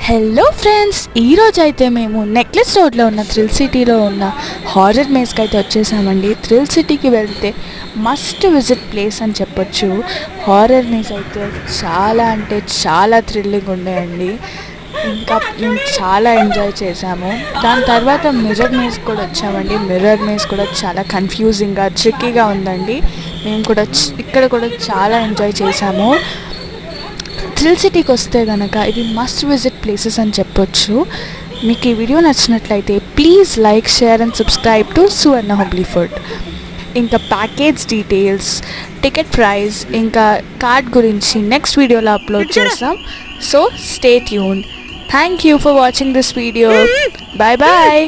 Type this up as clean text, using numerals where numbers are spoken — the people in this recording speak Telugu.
హలో ఫ్రెండ్స్, ఈరోజు అయితే మేము నెక్లెస్ రోడ్లో ఉన్న థ్రిల్ సిటీలో ఉన్న హారర్ మేజ్కి అయితే వచ్చేసామండి. థ్రిల్ సిటీకి వెళ్తే మస్ట్ విజిట్ ప్లేస్ అని చెప్పొచ్చు. హారర్ మేజ్ అయితే చాలా అంటే చాలా థ్రిల్లింగ్ ఉన్నాయండి. ఇంకా మేము చాలా ఎంజాయ్ చేసాము. దాని తర్వాత మిర్రర్ మేజ్ కూడా వచ్చామండి. మిర్రర్ మేజ్ కూడా చాలా కన్ఫ్యూజింగ్గా ట్రిక్కీగా ఉందండి. మేము కూడా ఇక్కడ కూడా చాలా ఎంజాయ్ చేసాము. థ్రిల్ సిటీకి వస్తే కనుక ఇది మస్ట్ విజిట్ ప్లేసెస్ అని చెప్పొచ్చు. మీకు ఈ వీడియో నచ్చినట్లయితే please like, share and subscribe to Suvarna homely food. ఇంకా ప్యాకేజ్ డీటెయిల్స్, టికెట్ ప్రైస్, ఇంకా కార్డ్ గురించి నెక్స్ట్ వీడియోలో అప్లోడ్ చేస్తాం. So stay tune. Thank you for watching this video. Bye bye.